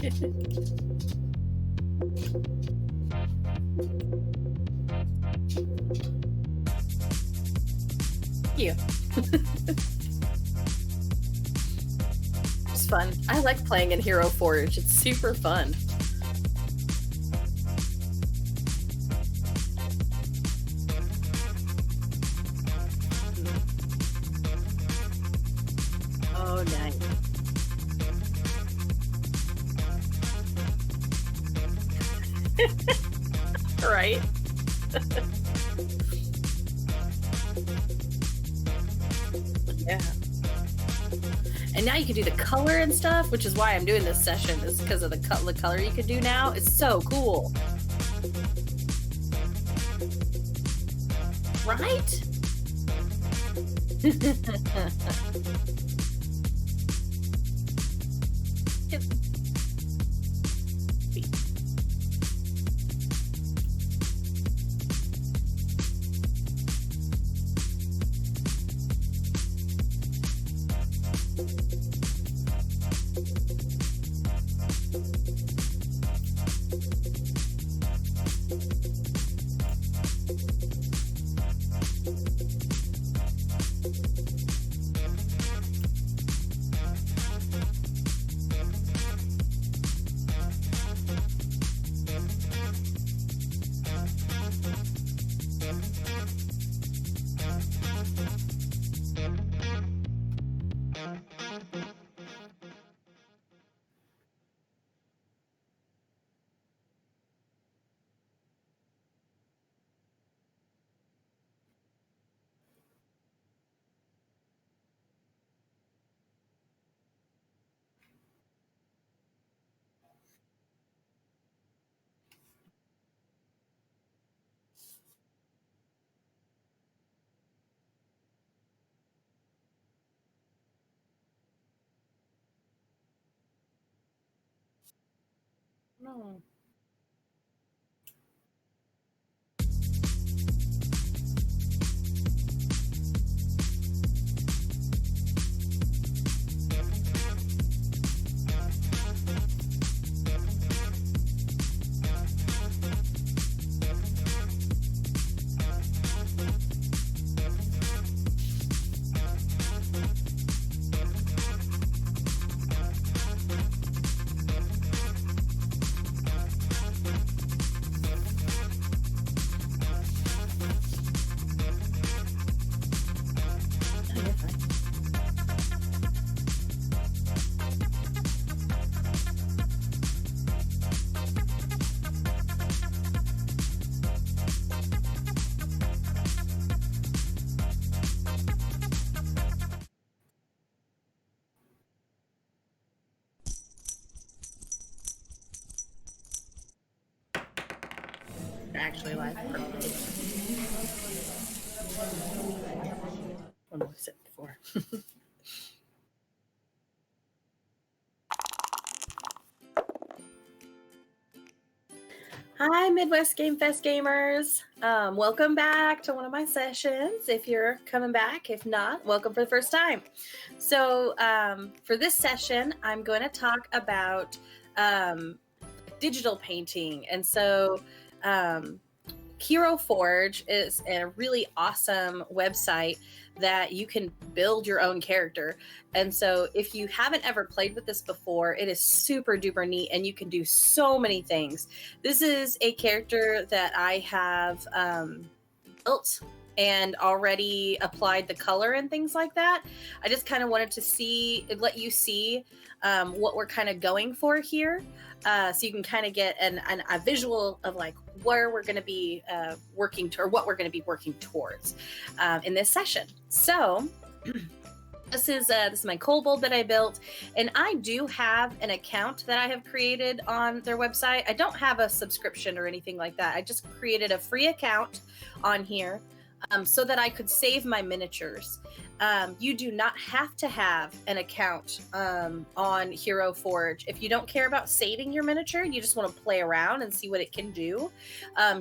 You. It's fun. I like playing in HeroForge. It's super fun. Oh, nice. Right? Yeah. And now you can do the color and stuff, which is why I'm doing this session, is because of the color you can do now. It's so cool. Right? No. Oh, you're fine. You're actually live. Perfect. When we said before. Hi, Midwest GameFest gamers. Welcome back to one of my sessions. If you're coming back, if not, welcome for the first time. So for this session, I'm going to talk about digital painting. And so HeroForge is a really awesome website that you can build your own character. And so if you haven't ever played with this before, it is super duper neat and you can do so many things. This is a character that I have built and already applied the color and things like that. I just kind of wanted to let you see what we're kind of going for here. So you can kind of get a visual of like where we're going to be working to, or what we're going to be working towards in this session. So this is my kobold that I built, and I do have an account that I have created on their website. I don't have a subscription or anything like that. I just created a free account on here so that I could save my miniatures. you do not have to have an account on HeroForge. If you don't care about saving your miniature, you just want to play around and see what it can do,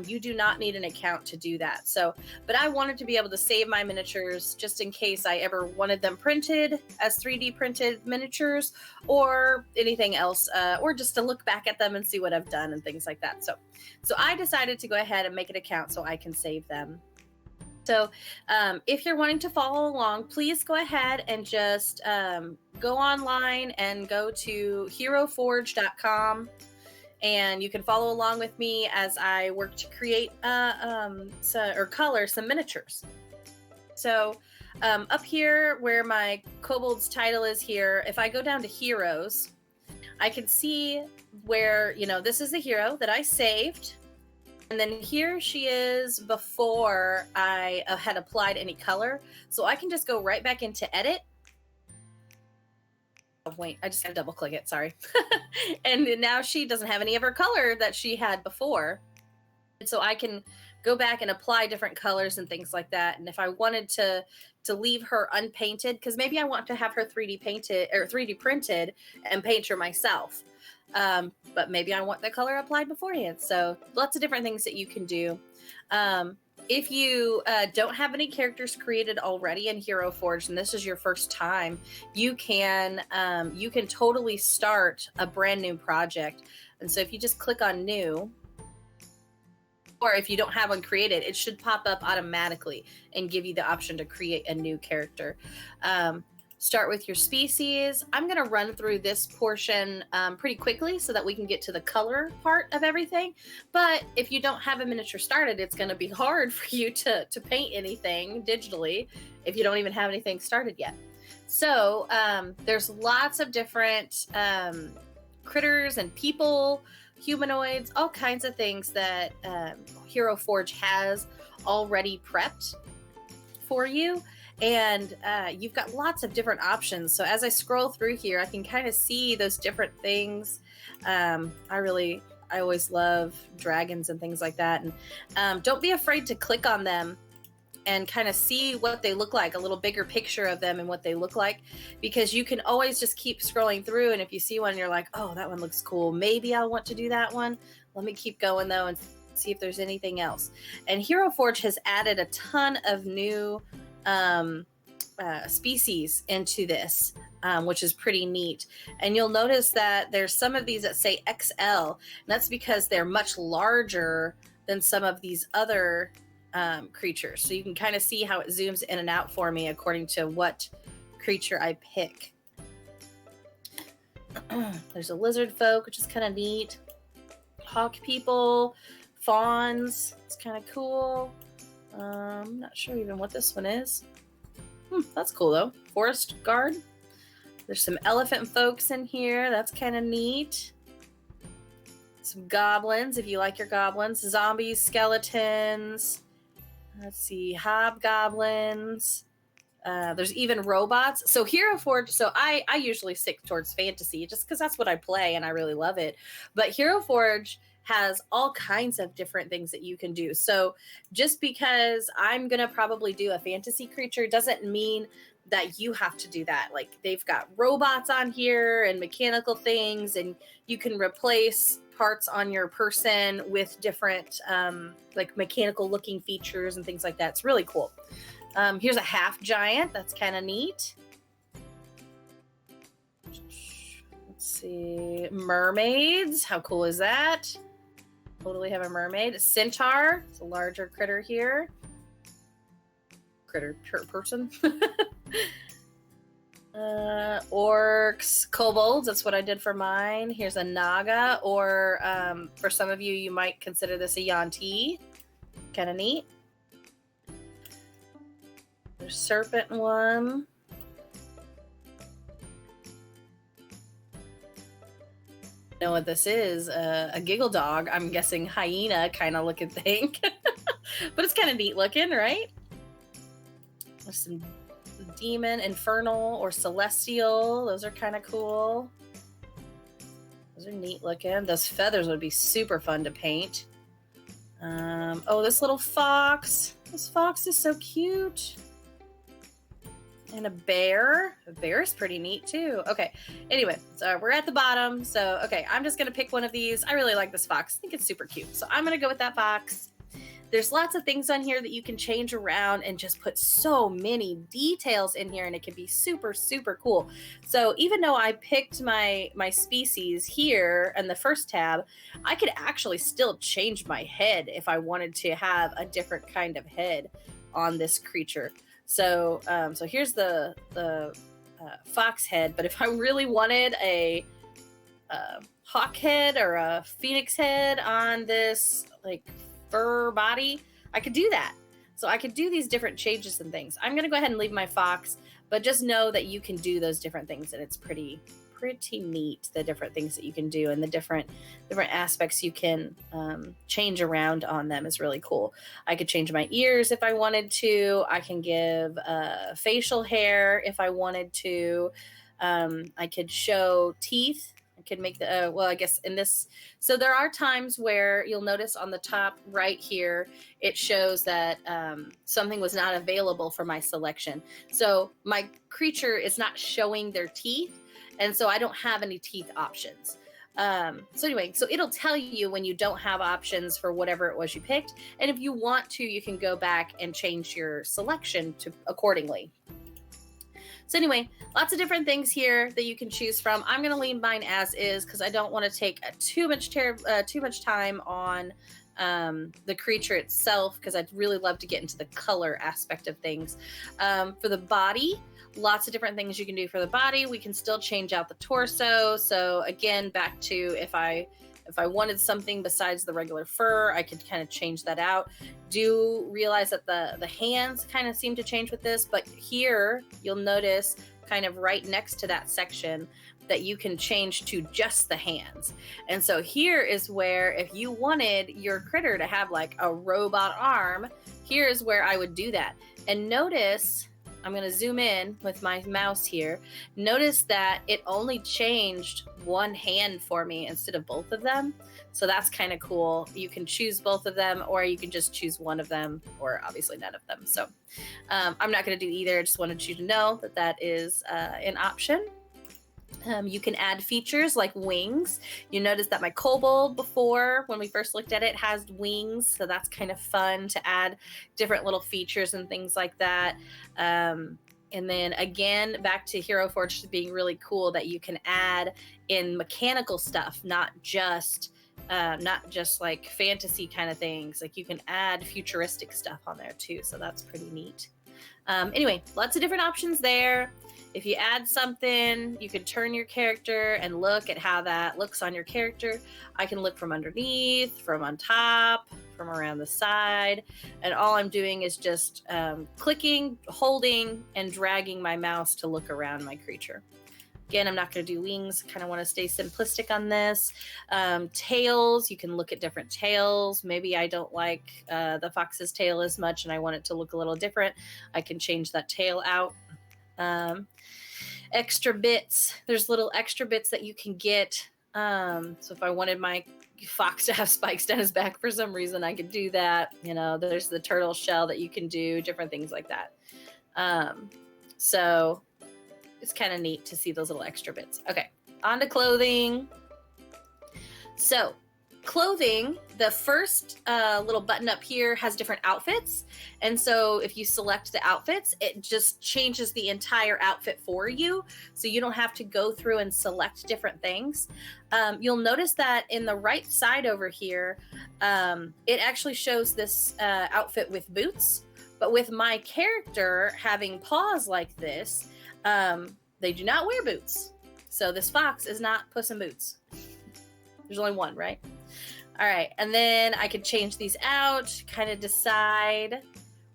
you do not need an account to do that. So, but I wanted to be able to save my miniatures just in case I ever wanted them printed as 3D printed miniatures or anything else, or just to look back at them and see what I've done and things like that. So I decided to go ahead and make an account so I can save them. So if you're wanting to follow along, please go ahead and just go online and go to heroforge.com, and you can follow along with me as I work to create or color some miniatures. So up here where my kobold's title is here, if I go down to heroes, I can see where, this is the hero that I saved. And then here she is before I had applied any color. So I can just go right back into edit. Oh, wait, I just had to double click it, sorry. And now she doesn't have any of her color that she had before. And so I can go back and apply different colors and things like that. And if I wanted to leave her unpainted, because maybe I want to have her 3D painted or 3D printed and paint her myself. But maybe I want the color applied beforehand. So lots of different things that you can do. If you don't have any characters created already in HeroForge and this is your first time, you can totally start a brand new project. And so if you just click on new, or if you don't have one created, it should pop up automatically and give you the option to create a new character. Start with your species. I'm going to run through this portion pretty quickly so that we can get to the color part of everything. But if you don't have a miniature started, it's going to be hard for you to paint anything digitally if you don't even have anything started yet. So there's lots of different critters and people, humanoids, all kinds of things that HeroForge has already prepped for you. And you've got lots of different options. So as I scroll through here, I can kind of see those different things. I always love dragons and things like that. And don't be afraid to click on them and kind of see what they look like, a little bigger picture of them and what they look like, because you can always just keep scrolling through. And if you see one, you're like, oh, that one looks cool. Maybe I want to do that one. Let me keep going though and see if there's anything else. And HeroForge has added a ton of new species into this, which is pretty neat. And you'll notice that there's some of these that say XL, and that's because they're much larger than some of these other creatures. So you can kind of see how it zooms in and out for me according to what creature I pick. There's a lizard folk, which is kind of neat. Hawk people, fawns, it's kind of cool. I'm not sure even what this one is. That's cool though. Forest guard. There's some elephant folks in here. That's kind of neat. Some goblins, if you like your goblins. Zombies, skeletons. Let's see, hobgoblins. There's even robots. So HeroForge, so I usually stick towards fantasy just because that's what I play and I really love it. But HeroForge has all kinds of different things that you can do. So just because I'm going to probably do a fantasy creature doesn't mean that you have to do that. Like they've got robots on here and mechanical things, and you can replace parts on your person with different like mechanical looking features and things like that. It's really cool. Here's a half giant. That's kind of neat. Let's see. Mermaids. How cool is that? Totally have a mermaid. A centaur. It's a larger critter here. Critter person. Orcs, kobolds. That's what I did for mine. Here's a naga, or for some of you, you might consider this a Yanti. Kind of neat. There's serpent one. Know what this is? A giggle dog. I'm guessing hyena kind of looking thing. But it's kind of neat looking, right? There's some demon, infernal, or celestial. Those are kind of cool. Those are neat looking. Those feathers would be super fun to paint. Oh, this little fox. This fox is so cute. And a bear. A bear is pretty neat too. Okay. Anyway, so we're at the bottom. So, okay, I'm just going to pick one of these. I really like this fox. I think it's super cute. So I'm going to go with that fox. There's lots of things on here that you can change around and just put so many details in here, and it can be super, super cool. So even though I picked my species here in the first tab, I could actually still change my head if I wanted to have a different kind of head on this creature. So so here's the fox head, but if I really wanted a hawk head or a phoenix head on this like fur body, I could do that. So I could do these different changes and things. I'm going to go ahead and leave my fox, but just know that you can do those different things, and it's pretty neat, the different things that you can do and the different aspects you can change around on them is really cool. I could change my ears if I wanted to. I can give facial hair if I wanted to. I could show teeth. I could make the, well, I guess in this, so there are times where you'll notice on the top right here, it shows that something was not available for my selection. So my creature is not showing their teeth, and so I don't have any teeth options. So anyway, so it'll tell you when you don't have options for whatever it was you picked. And if you want to, you can go back and change your selection to accordingly. So anyway, lots of different things here that you can choose from. I'm going to leave mine as is because I don't want to take too much time on the creature itself, because I'd really love to get into the color aspect of things. For the body, lots of different things you can do for the body. We can still change out the torso. So again, back to if I wanted something besides the regular fur, I could kind of change that out. Do realize that the hands kind of seem to change with this, but here you'll notice kind of right next to that section that you can change to just the hands. And so here is where if you wanted your critter to have like a robot arm, here's where I would do that. And notice, I'm going to zoom in with my mouse here. Notice that it only changed one hand for me instead of both of them. So that's kind of cool. You can choose both of them, or you can just choose one of them, or obviously none of them. So I'm not going to do either. I just wanted you to know that that is an option. You can add features like wings. You notice that my kobold before, when we first looked at it, has wings. So that's kind of fun to add different little features and things like that. And then again, back to HeroForge being really cool that you can add in mechanical stuff, not just like fantasy kind of things. Like you can add futuristic stuff on there too. So that's pretty neat. Anyway, lots of different options there. If you add something, you can turn your character and look at how that looks on your character. I can look from underneath, from on top, from around the side. And all I'm doing is just clicking, holding, and dragging my mouse to look around my creature. Again, I'm not going to do wings. Kind of want to stay simplistic on this. Tails, you can look at different tails. Maybe I don't like the fox's tail as much and I want it to look a little different. I can change that tail out. Extra bits. There's little extra bits that you can get. So if I wanted my fox to have spikes down his back for some reason, I could do that. You know, there's the turtle shell that you can do, different things like that. So it's kind of neat to see those little extra bits. Okay, on to clothing. So clothing, the first little button up here has different outfits. And so if you select the outfits, it just changes the entire outfit for you. So you don't have to go through and select different things. You'll notice that in the right side over here, it actually shows this outfit with boots. But with my character having paws like this, they do not wear boots. So this fox is not Puss in Boots. There's only one, right? All right, and then I could change these out, kind of decide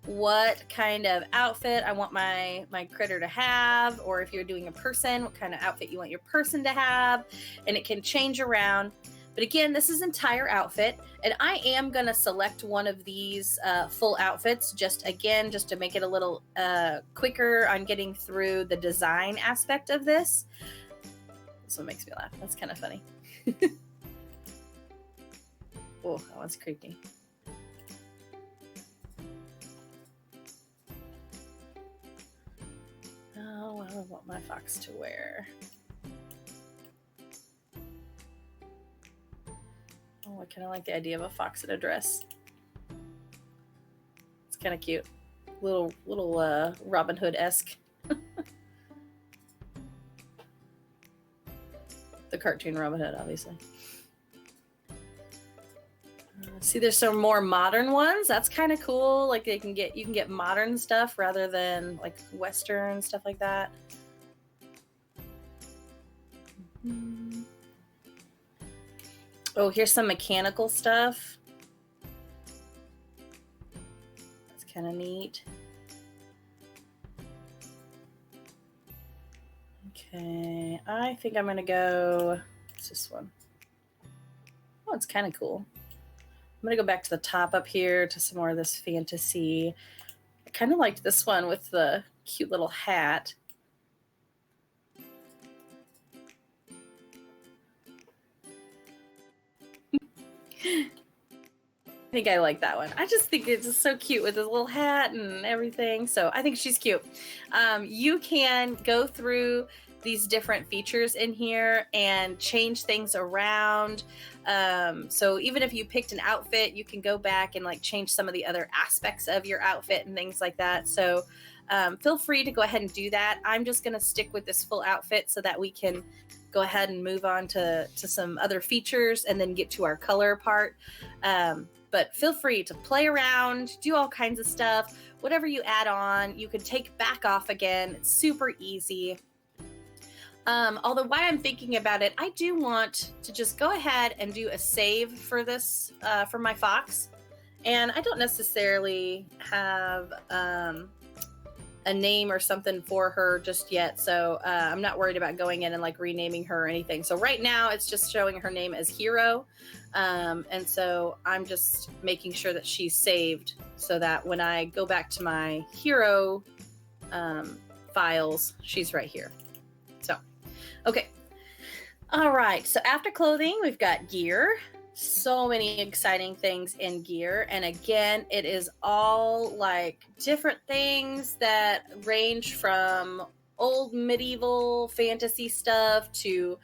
what kind of outfit I want my critter to have, or if you're doing a person, what kind of outfit you want your person to have, and it can change around. But again, this is entire outfit, and I am going to select one of these full outfits just to make it a little quicker on getting through the design aspect of this. This one makes me laugh. That's kind of funny. Oh, that one's creepy. Oh, I don't want my fox to wear. Oh, I kind of like the idea of a fox in a dress. It's kind of cute. Little Robin Hood-esque. The cartoon Robin Hood, obviously. See, there's some more modern ones. That's kind of cool. Like you can get modern stuff rather than like Western stuff like that. Mm-hmm. Oh, here's some mechanical stuff. That's kind of neat. Okay, I think I'm gonna go. What's this one? Oh, it's kind of cool. I'm going to go back to the top up here to some more of this fantasy. I kind of liked this one with the cute little hat. I think I like that one. I just think it's just so cute with this little hat and everything. So I think she's cute. You can go through these different features in here and change things around. So even if you picked an outfit, you can go back and like change some of the other aspects of your outfit and things like that. So feel free to go ahead and do that. I'm just going to stick with this full outfit so that we can go ahead and move on to some other features and then get to our color part. But feel free to play around, do all kinds of stuff. Whatever you add on, you can take back off again. It's super easy. Although while I'm thinking about it, I do want to just go ahead and do a save for this, for my fox. And I don't necessarily have a name or something for her just yet. So I'm not worried about going in and like renaming her or anything. So right now it's just showing her name as Hero. And so I'm just making sure that she's saved so that when I go back to my Hero files, she's right here. So, okay. All right. So after clothing, we've got gear. So many exciting things in gear. And again, it is all like different things that range from old medieval fantasy stuff to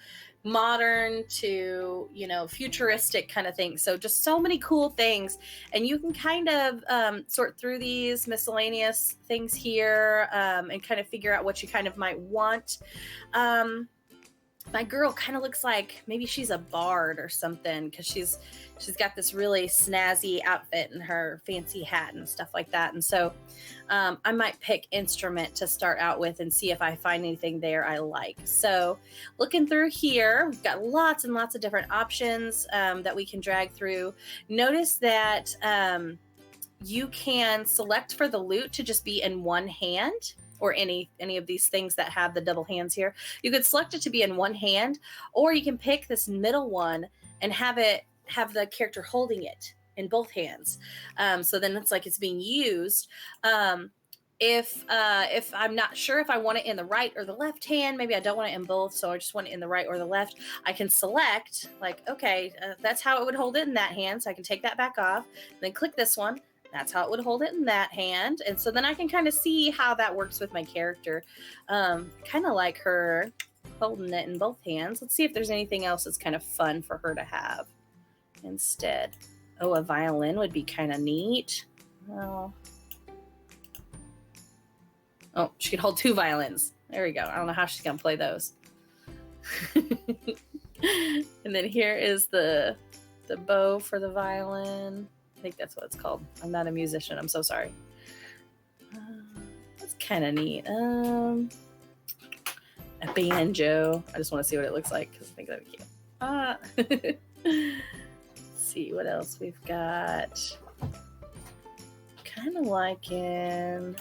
modern to, you know, futuristic kind of things. So just so many cool things. And you can kind of sort through these miscellaneous things here and kind of figure out what you kind of might want. My girl kind of looks like maybe she's a bard or something because she's got this really snazzy outfit and her fancy hat and stuff like that. And so I might pick instrument to start out with and see if I find anything there I like. So looking through here, we've got lots and lots of different options that we can drag through. Notice that you can select for the lute to just be in one hand, or any of these things that have the double hands here. You could select it to be in one hand, or you can pick this middle one and have the character holding it in both hands. So then it's like it's being used. If I'm not sure if I want it in the right or the left hand, maybe I don't want it in both, so I just want it in the right or the left, I can select like, okay, that's how it would hold it in that hand. So I can take that back off, then click this one. That's how it would hold it in that hand. And so then I can kind of see how that works with my character. Kind of like her holding it in both hands. Let's see if there's anything else that's kind of fun for her to have instead. Oh, a violin would be kind of neat. Well, oh, she could hold two violins. There we go. I don't know how she's going to play those. And then here is the bow for the violin. I think that's what it's called. I'm not a musician. I'm so sorry. That's kind of neat. A banjo. I just want to see what it looks like because I think that'd be cute. Let's see what else we've got. Kind of liking.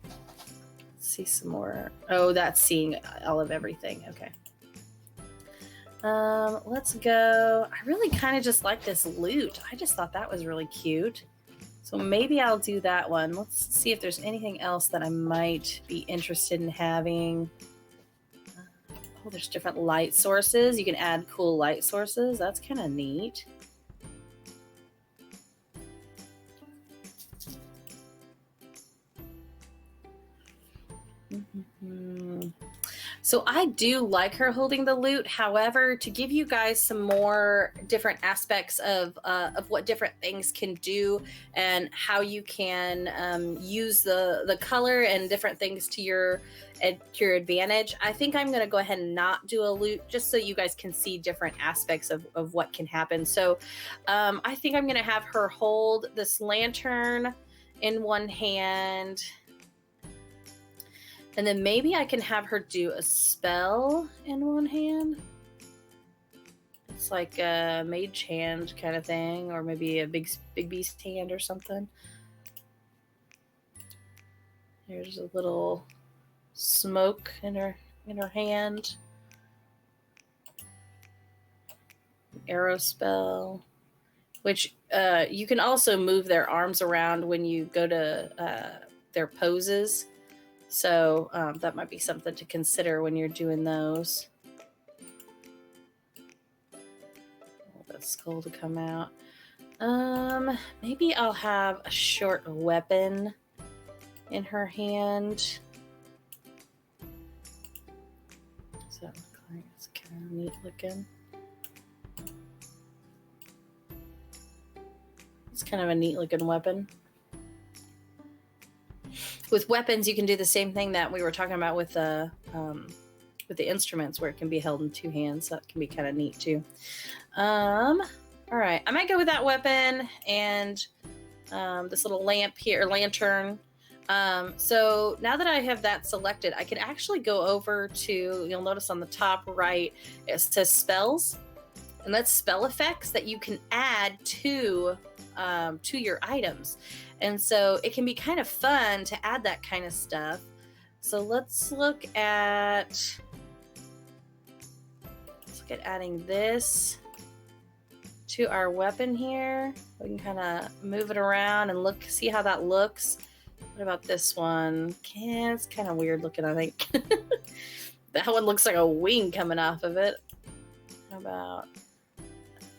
Let's see some more. Oh, that's seeing all of everything. Okay. Let's go. I really kind of just like this lute. I just thought that was really cute. So maybe I'll do that one. Let's see if there's anything else that I might be interested in having. Oh, there's different light sources. You can add cool light sources. That's kind of neat. So I do like her holding the loot. However, to give you guys some more different aspects of what different things can do and how you can use the color and different things to your advantage, I think I'm going to go ahead and not do a loot just so you guys can see different aspects of what can happen. So I think I'm going to have her hold this lantern in one hand. And then maybe I can have her do a spell in one hand. It's like a mage hand kind of thing, or maybe a big beast hand or something. Here's a little smoke in her hand. Arrow spell, which you can also move their arms around when you go to their poses. So that might be something to consider when you're doing those. Want that skull to come out. Maybe I'll have a short weapon in her hand. So that look like? It's kind of neat looking. It's kind of a neat looking weapon. With weapons, you can do the same thing that we were talking about with the instruments, where it can be held in two hands. So that can be kind of neat too. All right, I might go with that weapon and this little lamp here, or lantern. So now that I have that selected, I can actually go over to, you'll notice on the top right, it says spells, and that's spell effects that you can add to your items. And so it can be kind of fun to add that kind of stuff. So let's look at adding this to our weapon here. We can kind of move it around and see how that looks. What about this one? It's kind of weird looking, I think. That one looks like a wing coming off of it. How about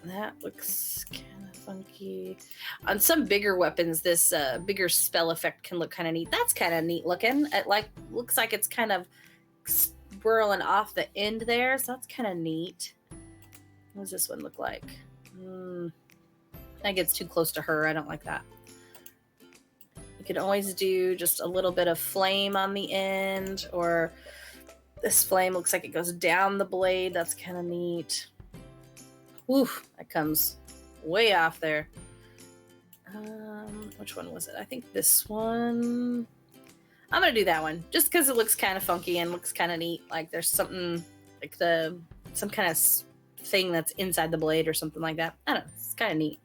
that? Looks kind of funky. On some bigger weapons, this bigger spell effect can look kind of neat. That's kind of neat looking. It looks like it's kind of swirling off the end there, so that's kind of neat. What does this one look like? That gets too close to her. I don't like that. You can always do just a little bit of flame on the end, or this flame looks like it goes down the blade. That's kind of neat. Oof, that comes way off there. Which one was it? I think this one. I'm gonna do that one just because it looks kind of funky and looks kind of neat. Like there's something like some kind of thing that's inside the blade or something like that. I don't know. It's kind of neat.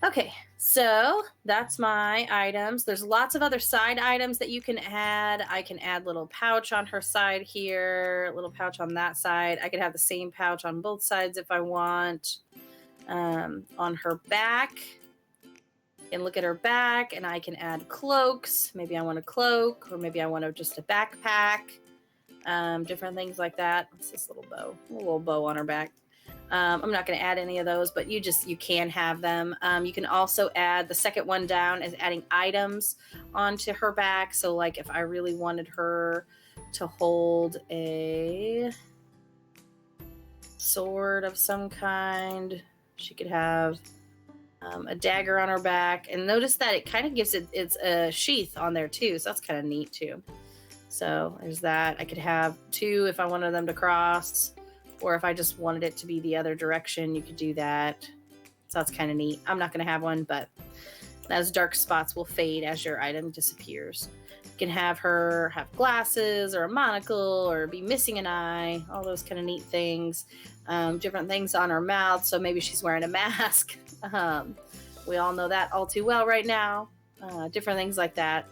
Okay, so that's my items. There's lots of other side items that you can add. I can add little pouch on her side here, little pouch on that side. I could have the same pouch on both sides if I want. On her back, and look at her back, and I can add cloaks. Maybe I want a cloak, or maybe I want just a backpack. Different things like that. What's this little bow? A little bow on her back. I'm not going to add any of those, but you can have them. You can also add the second one down as adding items onto her back. So like if I really wanted her to hold a sword of some kind, she could have a dagger on her back. And notice that it kind of gives it's a sheath on there too. So that's kind of neat too. So there's that. I could have two if I wanted them to cross, or if I just wanted it to be the other direction, you could do that. So that's kind of neat. I'm not going to have one, but those dark spots will fade as your item disappears. You can have her have glasses or a monocle or be missing an eye, all those kind of neat things. Different things on her mouth, so maybe she's wearing a mask. We all know that all too well right now. Different things like that.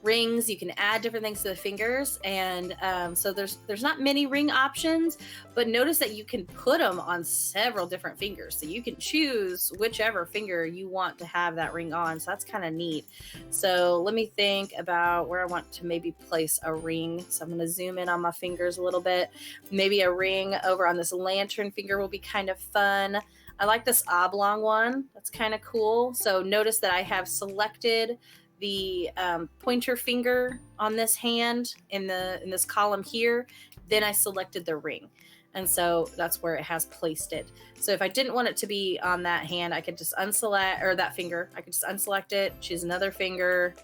Rings, you can add different things to the fingers, and so there's not many ring options, but notice that you can put them on several different fingers, so you can choose whichever finger you want to have that ring on. So that's kind of neat. So let me think about where I want to maybe place a ring. So I'm going to zoom in on my fingers a little bit. Maybe a ring over on this lantern finger will be kind of fun. I like this oblong one. That's kind of cool. So notice that I have selected the pointer finger on this hand in this column here, then I selected the ring. And so that's where it has placed it. So if I didn't want it to be on that hand, I could just unselect, or that finger, I could just unselect it, choose another finger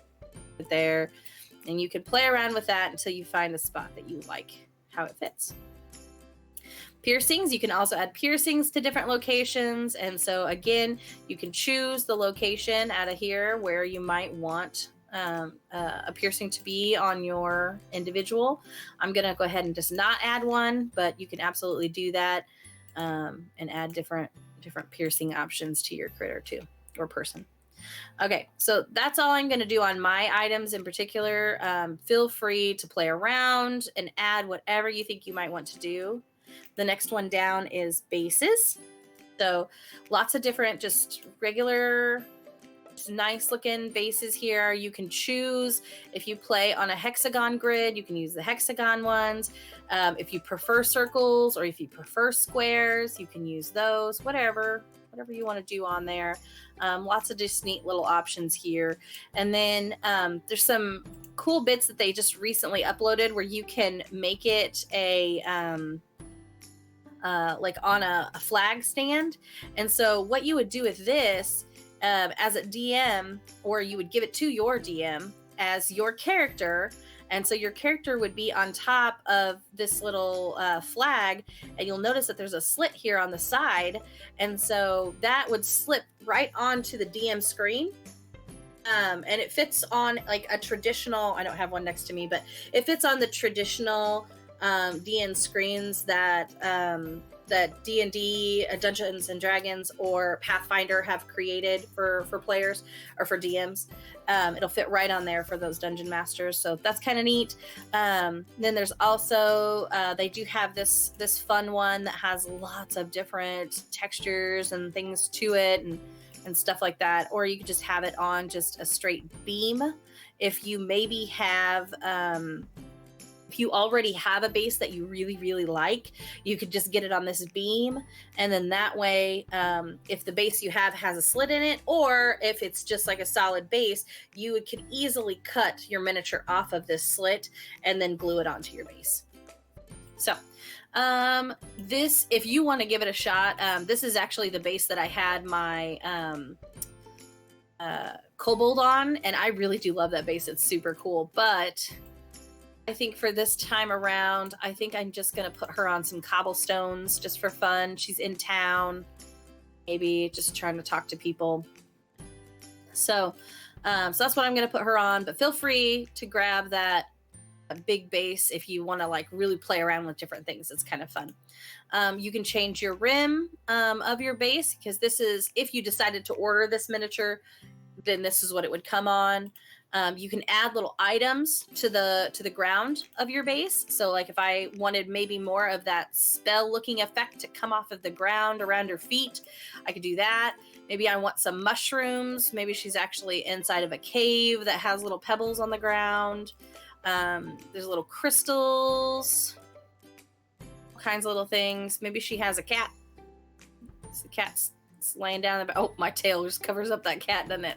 there, and you can play around with that until you find a spot that you like how it fits. Piercings, you can also add piercings to different locations. And so again, you can choose the location out of here where you might want a piercing to be on your individual. I'm going to go ahead and just not add one, but you can absolutely do that and add different piercing options to your critter too, or person. Okay, so that's all I'm going to do on my items in particular. Feel free to play around and add whatever you think you might want to do. The next one down is bases. So lots of different, just regular, just nice looking bases here. You can choose if you play on a hexagon grid, you can use the hexagon ones. If you prefer circles or if you prefer squares, you can use those, whatever you want to do on there. Lots of just neat little options here. And then there's some cool bits that they just recently uploaded where you can make it a like on a flag stand. And so what you would do with this as a DM, or you would give it to your DM as your character. And so your character would be on top of this little flag, and you'll notice that there's a slit here on the side. And so that would slip right onto the DM screen. And it fits on like a traditional, I don't have one next to me, but it fits on the traditional DN screens that D&D, Dungeons and Dragons, or Pathfinder have created for players or for DMs. It'll fit right on there for those dungeon masters, so that's kind of neat. Then there's also they do have this fun one that has lots of different textures and things to it and stuff like that. Or you could just have it on just a straight beam. If you maybe have if you already have a base that you really, really like, you could just get it on this beam. And then that way, if the base you have has a slit in it, or if it's just like a solid base, you could easily cut your miniature off of this slit and then glue it onto your base. So this, if you want to give it a shot, this is actually the base that I had my kobold on, and I really do love that base. It's super cool. But I think for this time around, I think I'm just going to put her on some cobblestones just for fun. She's in town, maybe just trying to talk to people. So that's what I'm going to put her on. But feel free to grab that big base if you want to like really play around with different things. It's kind of fun. You can change your rim of your base, because this is, if you decided to order this miniature, then this is what it would come on. You can add little items to the ground of your base. So like if I wanted maybe more of that spell looking effect to come off of the ground around her feet, I could do that. Maybe I want some mushrooms. Maybe she's actually inside of a cave that has little pebbles on the ground. There's little crystals, all kinds of little things. Maybe she has a cat. The cat's laying down. Oh, my tail just covers up that cat, doesn't it?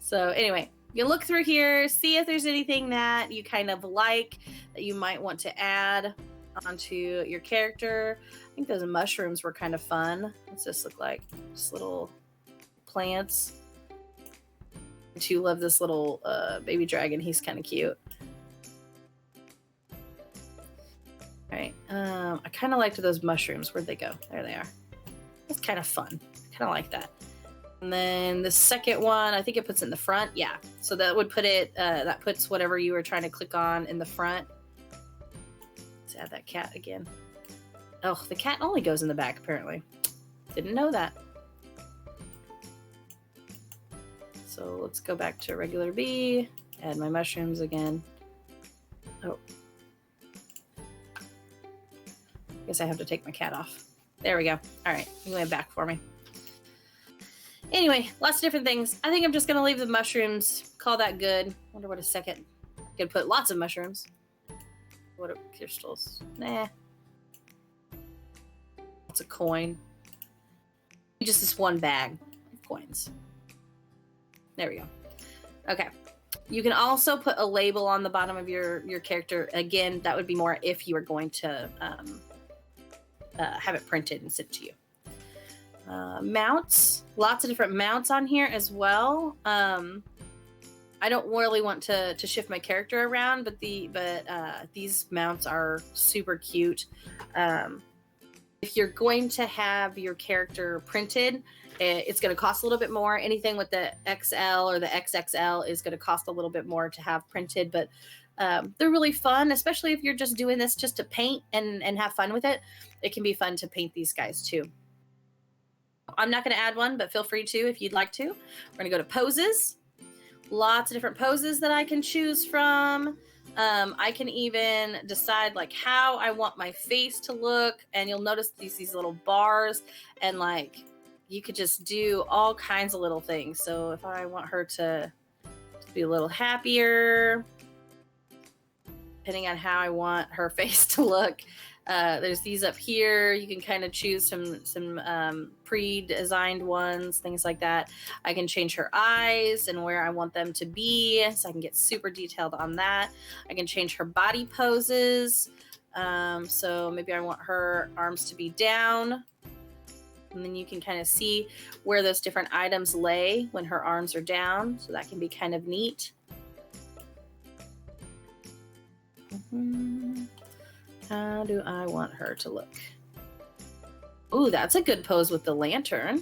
So anyway, you look through here, see if there's anything that you kind of like that you might want to add onto your character. I think those mushrooms were kind of fun. What's this look like? Just little plants. I do love this little baby dragon. He's kind of cute. All right. I kind of liked those mushrooms. Where'd they go? There they are. It's kind of fun. I kind of like that. And then the second one, I think it puts in the front. Yeah. So that would put it, that puts whatever you were trying to click on in the front. Let's add that cat again. Oh, the cat only goes in the back, apparently. Didn't know that. So let's go back to regular B, add my mushrooms again. Oh. I guess I have to take my cat off. There we go. All right. You went back for me. Anyway, lots of different things. I think I'm just going to leave the mushrooms. Call that good. Wonder what a second. Could put lots of mushrooms. What are crystals? Nah. It's a coin. Just this one bag of coins. There we go. Okay. You can also put a label on the bottom of your character. Again, that would be more if you were going to have it printed and sent to you. Mounts, lots of different mounts on here as well. I don't really want to shift my character around, but these mounts are super cute. If you're going to have your character printed, it's going to cost a little bit more. Anything with the XL or the XXL is going to cost a little bit more to have printed, but they're really fun, especially if you're just doing this just to paint and have fun with it. It can be fun to paint these guys too. I'm not going to add one, but feel free to if you'd like to. We're going to go to poses. Lots of different poses that I can choose from. I can even decide like how I want my face to look, and you'll notice these little bars, and like you could just do all kinds of little things. So if I want her to be a little happier, depending on how I want her face to look, there's these up here. You can kind of choose some pre-designed ones, things like that. I can change her eyes and where I want them to be, so I can get super detailed on that. I can change her body poses. So maybe I want her arms to be down, and then you can kind of see where those different items lay when her arms are down. So that can be kind of neat. How do I want her to look? Ooh, that's a good pose with the lantern.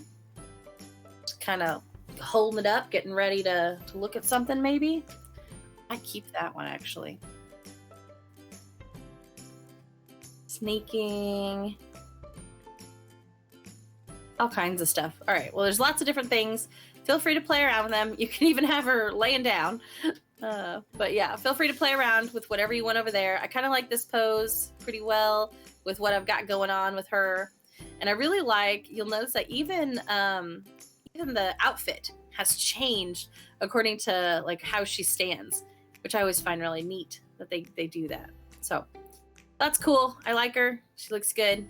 Just kind of holding it up, getting ready to look at something maybe. I keep that one actually. Sneaking. All kinds of stuff. All right, well, there's lots of different things. Feel free to play around with them. You can even have her laying down. But yeah, feel free to play around with whatever you want over there. I kind of like this pose pretty well with what I've got going on with her. And I really like, you'll notice that even the outfit has changed according to like how she stands, which I always find really neat that they do that. So that's cool. I like her. She looks good.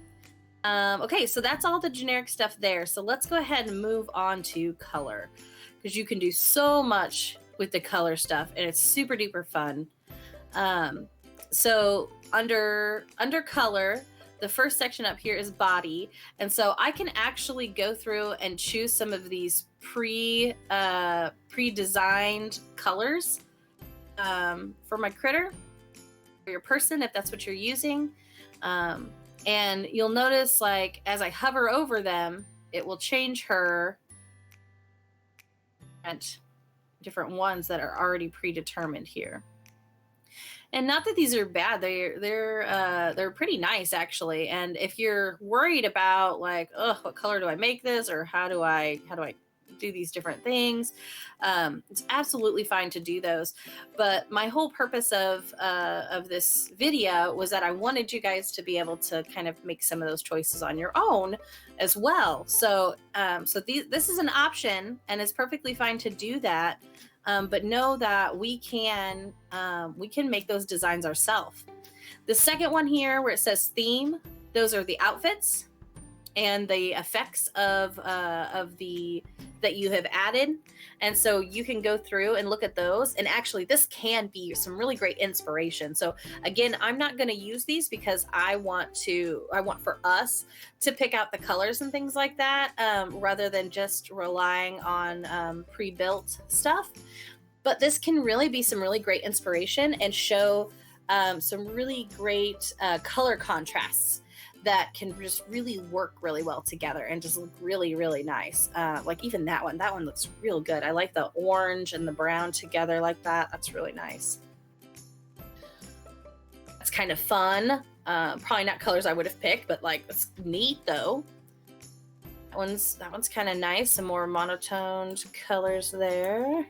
Okay, so that's all the generic stuff there. So let's go ahead and move on to color, because you can do so much with the color stuff, and it's super duper fun. So under color, the first section up here is body, and so I can actually go through and choose some of these pre-designed colors for my critter, for your person, if that's what you're using. And you'll notice, like, as I hover over them, it will change her different ones that are already predetermined here. And not that these are bad, they're pretty nice actually. And if you're worried about like, oh, what color do I make this, or how do I do these different things, it's absolutely fine to do those. But my whole purpose of this video was that I wanted you guys to be able to kind of make some of those choices on your own as well. So this is an option, and it's perfectly fine to do that. But know that we can make those designs ourselves. The second one here where it says theme, those are the outfits and the effects of the that you have added. And so you can go through and look at those. And actually this can be some really great inspiration. So again, I'm not going to use these because I want for us to pick out the colors and things like that, rather than just relying on pre-built stuff. But this can really be some really great inspiration and show some really great color contrasts that can just really work really well together and just look really, really nice. Like even that one looks real good. I like the orange and the brown together like that. That's really nice. That's kind of fun. Probably not colors I would have picked, but like it's neat though. That one's kind of nice. Some more monotoned colors there.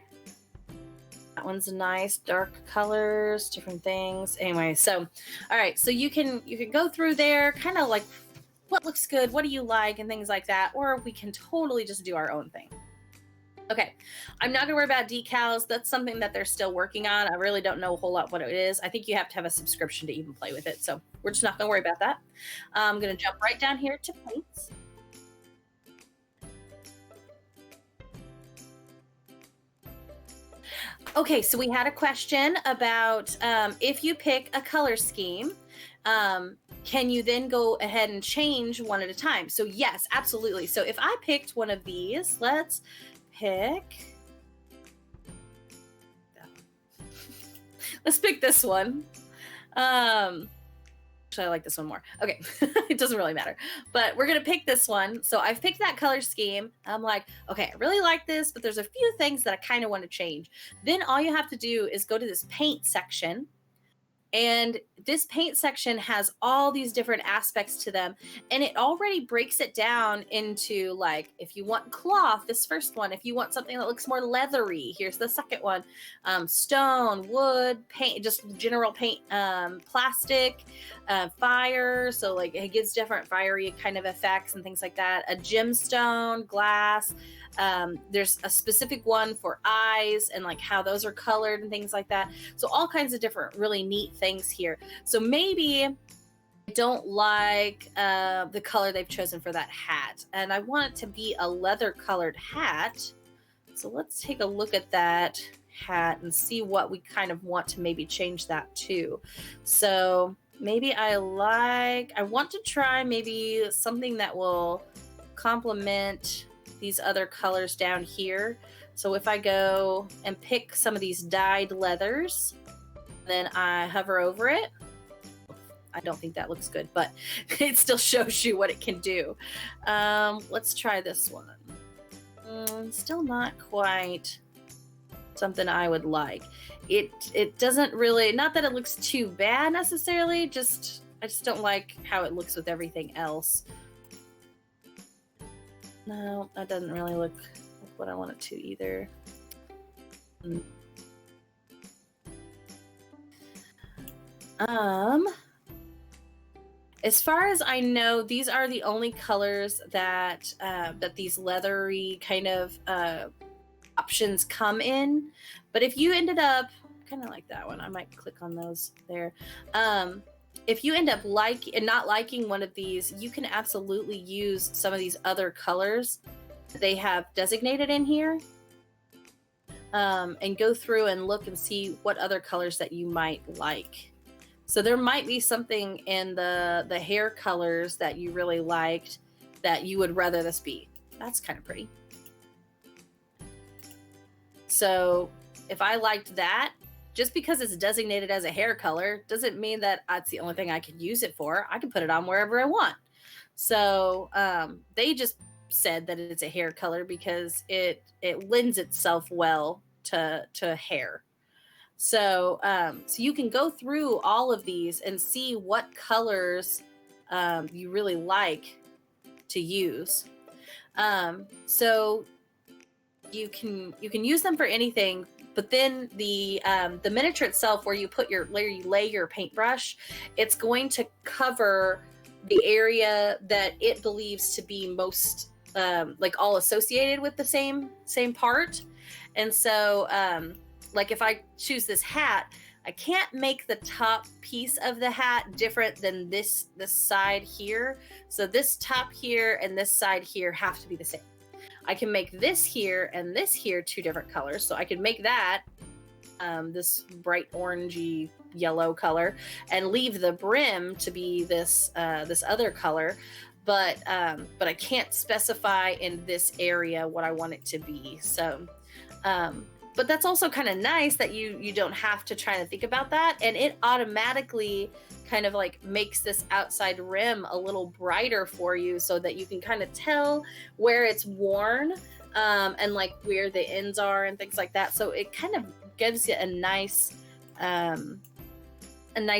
That one's nice, dark colors, different things. Anyway, so all right, so you can go through there, kind of like what looks good, what do you like, and things like that, or we can totally just do our own thing. Okay, I'm not gonna worry about decals. That's something that they're still working on. I really don't know a whole lot what it is. I think you have to have a subscription to even play with it, so we're just not gonna worry about that. I'm gonna jump right down here to paints. Okay, so we had a question about if you pick a color scheme, can you then go ahead and change one at a time? So yes, absolutely. So if I picked one of these, let's pick. Let's pick this one. Actually, I like this one more. Okay, it doesn't really matter, but we're gonna pick this one. So I've picked that color scheme. I'm like, okay, I really like this, but there's a few things that I kind of want to change. Then all you have to do is go to this paint section. And this paint section has all these different aspects to them. And it already breaks it down into, like, if you want cloth, this first one. If you want something that looks more leathery, here's the second one. Stone, wood, paint, just general paint, plastic, fire. So like it gives different fiery kind of effects and things like that. A gemstone, glass. There's a specific one for eyes and like how those are colored and things like that. So all kinds of different really neat things here. So maybe I don't like the color they've chosen for that hat, and I want it to be a leather colored hat. So let's take a look at that hat and see what we kind of want to maybe change that to. So maybe I want to try maybe something that will complement these other colors down here. So if I go and pick some of these dyed leathers, then I hover over it. I don't think that looks good, but it still shows you what it can do. Let's try this one. Still not quite something I would like. It doesn't really, not that it looks too bad necessarily, I just don't like how it looks with everything else. No, that doesn't really look like what I want it to either. As far as I know, these are the only colors that that these leathery kind of options come in. But if you ended up, kind of like that one, I might click on those there. If you end up not liking one of these, you can absolutely use some of these other colors that they have designated in here, and go through and look and see what other colors that you might like. So there might be something in the hair colors that you really liked that you would rather this be. That's kind of pretty. So if I liked that, just because it's designated as a hair color doesn't mean that that's the only thing I can use it for. I can put it on wherever I want. So they just said that it's a hair color because it lends itself well to hair. So so you can go through all of these and see what colors you really like to use. So you can use them for anything. But then the miniature itself, where you lay your paintbrush, it's going to cover the area that it believes to be most like all associated with the same part. And so like if I choose this hat, I can't make the top piece of the hat different than this side here. So this top here and this side here have to be the same. I can make this here and this here two different colors. So I can make that this bright orangey yellow color and leave the brim to be this other color. But I can't specify in this area what I want it to be. So, but that's also kind of nice that you don't have to try to think about that. And it automatically kind of like makes this outside rim a little brighter for you so that you can kind of tell where it's worn, and like where the ends are and things like that. So it kind of gives you a nice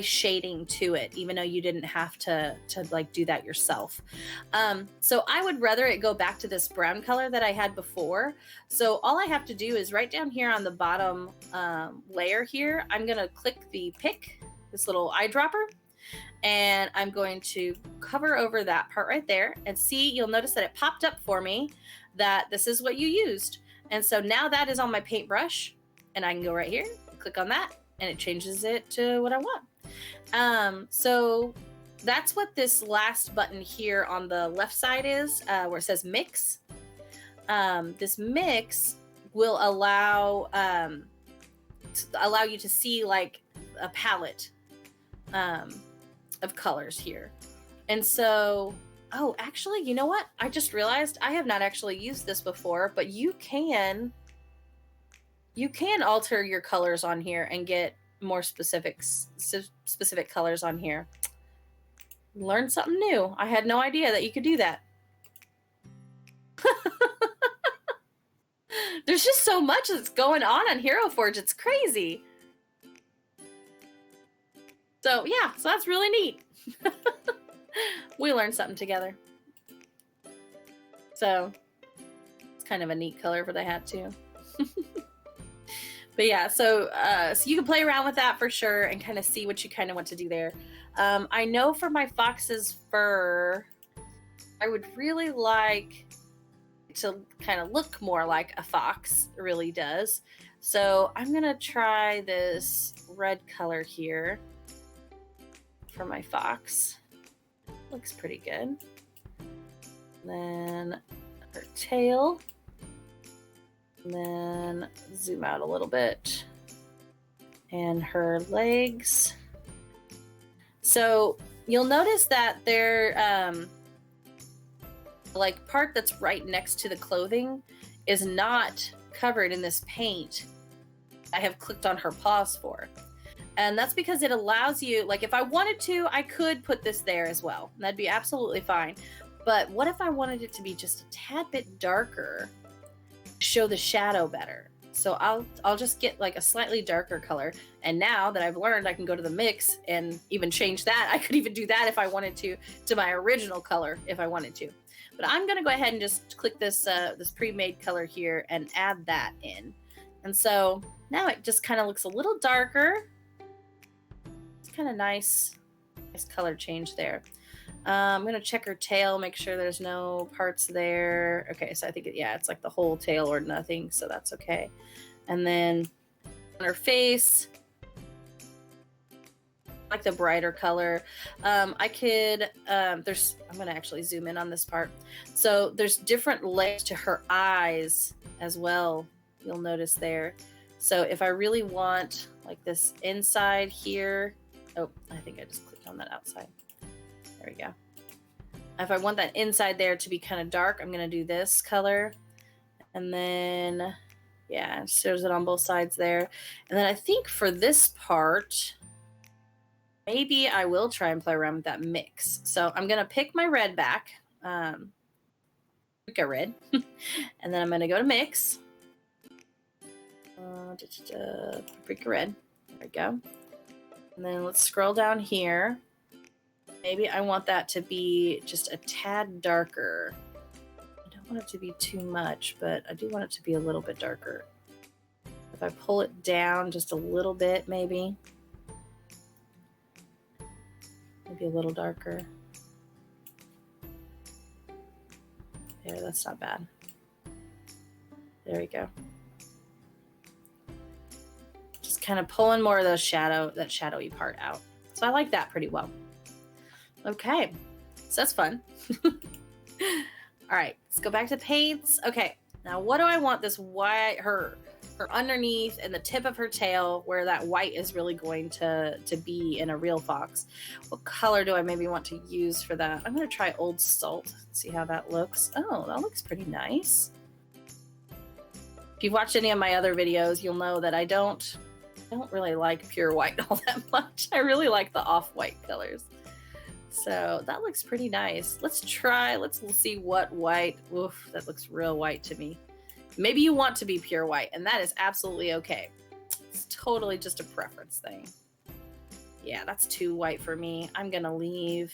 shading to it, even though you didn't have to like do that yourself. So I would rather it go back to this brown color that I had before. So all I have to do is right down here on the bottom layer here, I'm going to click the pick, this little eyedropper, and I'm going to cover over that part right there, and see, you'll notice that it popped up for me that this is what you used. And so now that is on my paintbrush, and I can go right here, click on that, and it changes it to what I want. So that's what this last button here on the left side is, where it says mix. This mix will allow allow you to see like a palette of colors here. And so, oh, actually, you know what? I just realized I have not actually used this before, but you can alter your colors on here and get more specific colors on here. Learn something new. I had no idea that you could do that. There's just so much that's going on HeroForge. It's crazy. So yeah, so that's really neat. We learned something together. So it's kind of a neat color for the hat too. But yeah, so you can play around with that for sure and kind of see what you kind of want to do there. I know for my fox's fur, I would really like to kind of look more like a fox really does. So I'm gonna try this red color here for my fox. Looks pretty good. Then her tail. And then zoom out a little bit. And her legs. So you'll notice that they're like part that's right next to the clothing is not covered in this paint I have clicked on her paws for. And that's because it allows you, like if I wanted to, I could put this there as well. That'd be absolutely fine. But what if I wanted it to be just a tad bit darker, show the shadow better? So I'll just get like a slightly darker color. And now that I've learned I can go to the mix and even change that. I could even do that if I wanted to my original color if I wanted to. But I'm going to go ahead and just click this this pre-made color here and add that in. And so now it just kind of looks a little darker. It's kind of nice color change there. I'm going to check her tail, make sure there's no parts there. Okay, so I think, it's like the whole tail or nothing, so that's okay. And then on her face, like the brighter color. I could, I'm going to actually zoom in on this part. So there's different layers to her eyes as well, you'll notice there. So if I really want like this inside here, oh, I think I just clicked on that outside. There we go. If I want that inside there to be kind of dark, I'm going to do this color. And then, yeah, it shows it on both sides there. And then I think for this part, maybe I will try and play around with that mix. So I'm going to pick my red back. Paprika red. And then I'm going to go to mix. Paprika red. There we go. And then let's scroll down here. Maybe I want that to be just a tad darker. I don't want it to be too much, but I do want it to be a little bit darker. If I pull it down just a little bit, maybe a little darker. There, that's not bad. There we go. Just kind of pulling more of that shadowy part out. So I like that pretty well. Okay, so that's fun. All right, let's go back to paints. Okay, now what do I want this white, her underneath and the tip of her tail where that white is really going to be in a real fox? What color do I maybe want to use for that? I'm going to try Old Salt, see how that looks. Oh, that looks pretty nice. If you've watched any of my other videos, you'll know that I don't really like pure white all that much. I really like the off-white colors. So that looks pretty nice. Let's see what white. Oof, that looks real white to me. Maybe you want to be pure white, and that is absolutely okay. It's totally just a preference thing. Yeah, that's too white for me. I'm gonna leave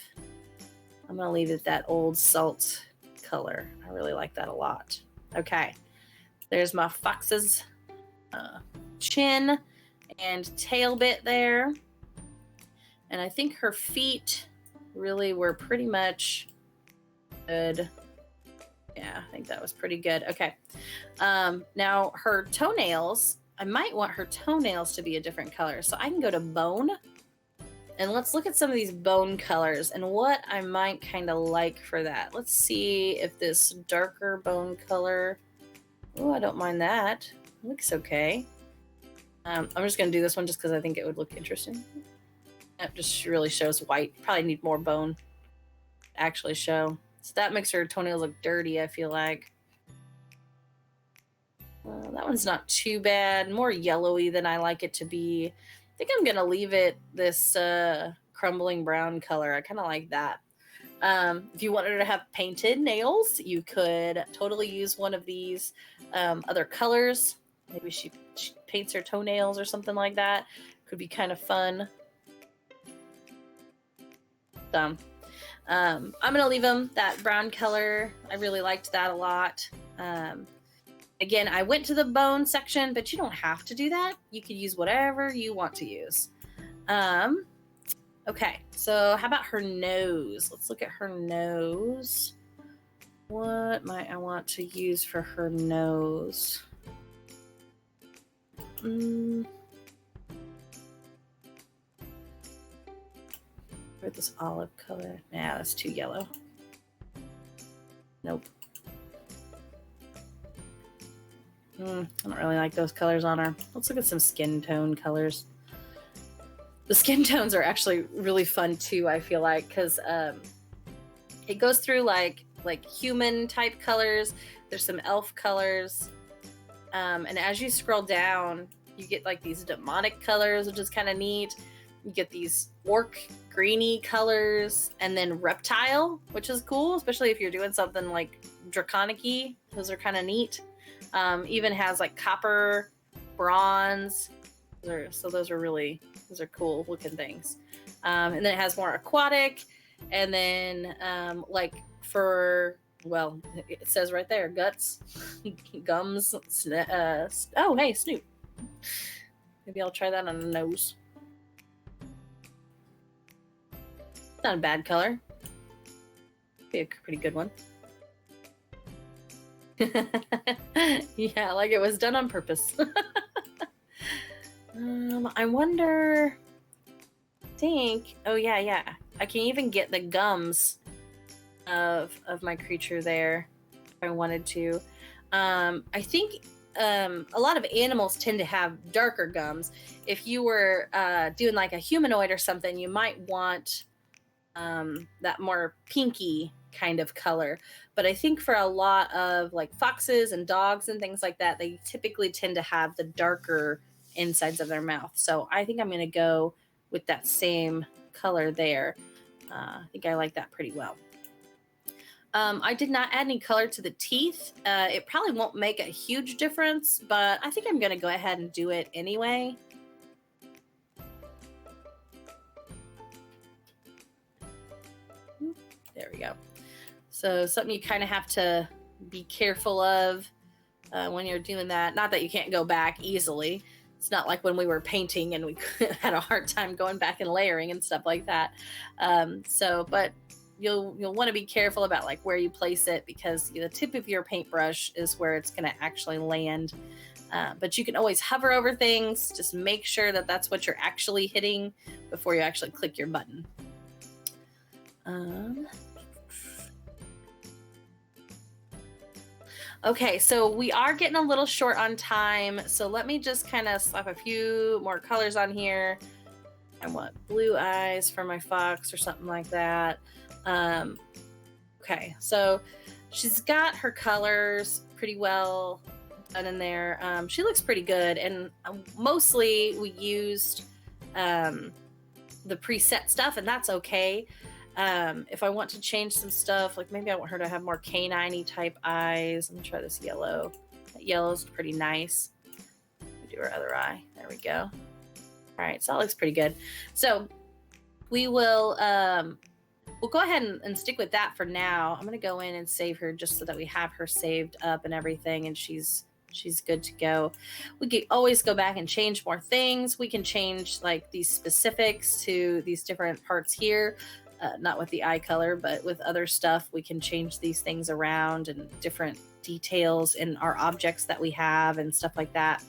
it that Old Salt color. I really like that a lot. Okay, there's my fox's chin and tail bit there. And I think her feet really were pretty much good. Yeah, I think that was pretty good. Okay. Now her toenails, I might want her toenails to be a different color. So I can go to bone and let's look at some of these bone colors and what I might kind of like for that. Let's see if this darker bone color. Oh, I don't mind that. Looks okay. I'm just going to do this one just because I think it would look interesting. It just really shows white. Probably need more bone to actually show. So that makes her toenails look dirty, I feel like. That one's not too bad. More yellowy than I like it to be. I think I'm going to leave it this crumbling brown color. I kind of like that. If you wanted to have painted nails, you could totally use one of these other colors. Maybe she paints her toenails or something like that. Could be kind of fun. So, I'm going to leave them that brown color. I really liked that a lot. Again, I went to the bone section, but you don't have to do that. You could use whatever you want to use. Okay, so how about her nose? Let's look at her nose. What might I want to use for her nose? With this olive color. Nah, that's too yellow. Nope. I don't really like those colors on her. Let's look at some skin tone colors. The skin tones are actually really fun too, I feel like, because it goes through like human type colors. There's some elf colors. And as you scroll down, you get like these demonic colors, which is kind of neat. You get these orc greeny colors, and then reptile, which is cool, especially if you're doing something like draconic-y. Those are kind of neat. Even has like copper, bronze. Those are cool looking things. And then it has more aquatic, and then like for, well, it says right there, guts, gums, oh, hey, Snoop. Maybe I'll try that on the nose. Not a bad color. Be a pretty good one. Yeah, like it was done on purpose. I wonder. Oh yeah. I can even get the gums of my creature there if I wanted to. I think a lot of animals tend to have darker gums. If you were doing like a humanoid or something, you might want that more pinky kind of color. But I think for a lot of like foxes and dogs and things like that, they typically tend to have the darker insides of their mouth. So I think I'm going to go with that same color there. I think I like that pretty well. I did not add any color to the teeth. It probably won't make a huge difference, but I think I'm going to go ahead and do it anyway. There we go. So something you kind of have to be careful of when you're doing that. Not that you can't go back easily. It's not like when we were painting and we had a hard time going back and layering and stuff like that. But you'll want to be careful about like where you place it, because the tip of your paintbrush is where it's going to actually land. But you can always hover over things. Just make sure that that's what you're actually hitting before you actually click your button. Okay, so we are getting a little short on time, so let me just kind of slap a few more colors on here. I want blue eyes for my fox or something like that. Okay, so she's got her colors pretty well done in there. She looks pretty good, and mostly we used the preset stuff, and that's okay. If I want to change some stuff, like maybe I want her to have more canine-y type eyes. Let me try this yellow. That yellow's pretty nice. Do her other eye. There we go. All right, so that looks pretty good. So we will we'll go ahead and stick with that for now. I'm gonna go in and save her just so that we have her saved up and everything, and she's good to go. We can always go back and change more things. We can change like these specifics to these different parts here. Not with the eye color, but with other stuff, we can change these things around and different details in our objects that we have and stuff like that.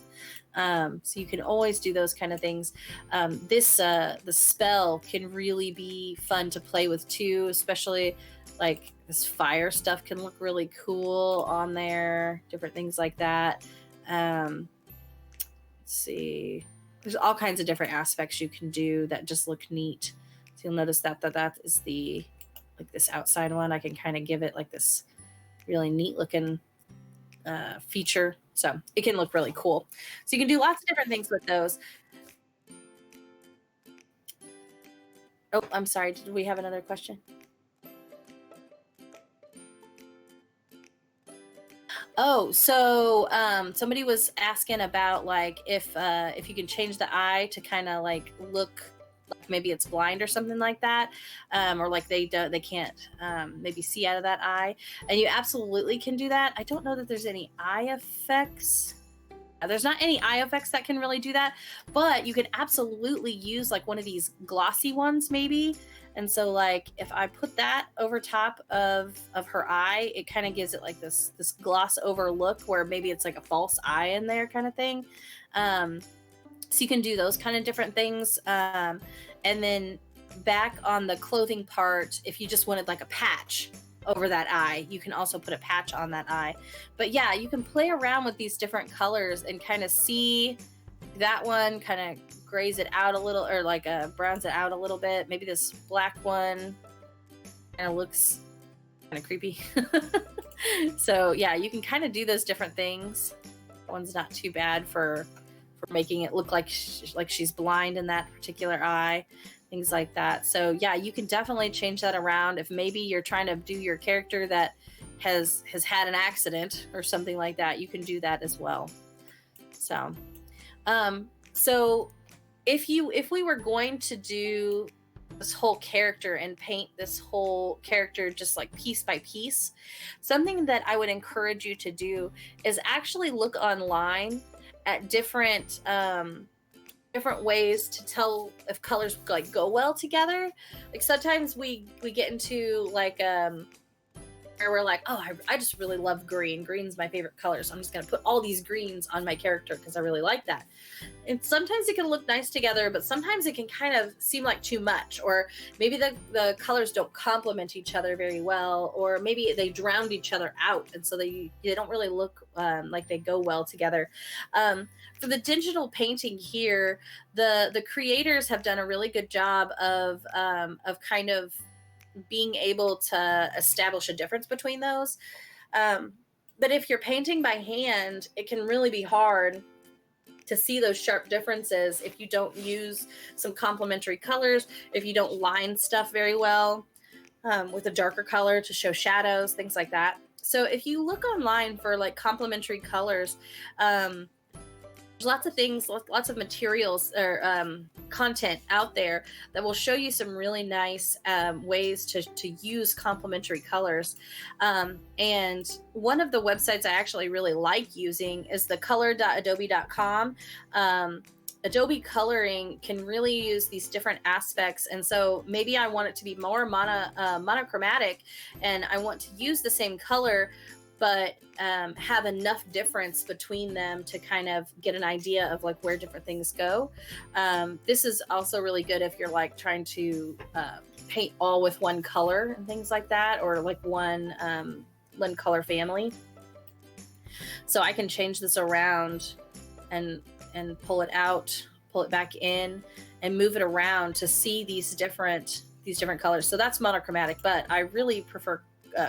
So you can always do those kind of things. The spell can really be fun to play with too, especially like this fire stuff can look really cool on there, different things like that. let's see. There's all kinds of different aspects you can do that just look neat. So you'll notice that is the, like this outside one. I can kind of give it like this really neat looking feature. So it can look really cool. So you can do lots of different things with those. Oh, I'm sorry. Did we have another question? Oh, so somebody was asking about like if you can change the eye to kind of like look like maybe it's blind or something like that, or like they can't maybe see out of that eye, and you absolutely can do that. I don't know that there's any eye effects. There's not any eye effects that can really do that, but you can absolutely use like one of these glossy ones maybe. And so like if I put that over top of her eye, it kind of gives it like this gloss over look where maybe it's like a false eye in there kind of thing. So you can do those kind of different things. And then back on the clothing part, if you just wanted like a patch over that eye, you can also put a patch on that eye. But yeah, you can play around with these different colors and kind of see that one kind of grays it out a little, or like browns it out a little bit. Maybe this black one kind of looks kind of creepy. So yeah, you can kind of do those different things. That one's not too bad for making it look like she's blind in that particular eye. Things like that. So yeah, you can definitely change that around. If maybe you're trying to do your character that has had an accident or something like that, you can do that as well. So so if we were going to do this whole character and paint this whole character just like piece by piece, something that I would encourage you to do is actually look online at different ways to tell if colors like go well together. Like sometimes we get into like where we're like, oh, I just really love green. Green's my favorite color, so I'm just gonna put all these greens on my character because I really like that. And sometimes it can look nice together, but sometimes it can kind of seem like too much, or maybe the colors don't complement each other very well, or maybe they drowned each other out, and so they don't really look like they go well together. For the digital painting here, the creators have done a really good job of kind of being able to establish a difference between those. But if you're painting by hand, it can really be hard to see those sharp differences if you don't use some complementary colors, if you don't line stuff very well with a darker color to show shadows, things like that. So if you look online for like complementary colors, there's lots of things, lots of materials or content out there that will show you some really nice ways to use complementary colors. And one of the websites I actually really like using is the color.adobe.com. Adobe coloring can really use these different aspects. And so maybe I want it to be more monochromatic and I want to use the same color, but have enough difference between them to kind of get an idea of like where different things go. This is also really good if you're like trying to paint all with one color and things like that, or like one color family. So I can change this around and pull it out, pull it back in, and move it around to see these different colors. So that's monochromatic, but I really prefer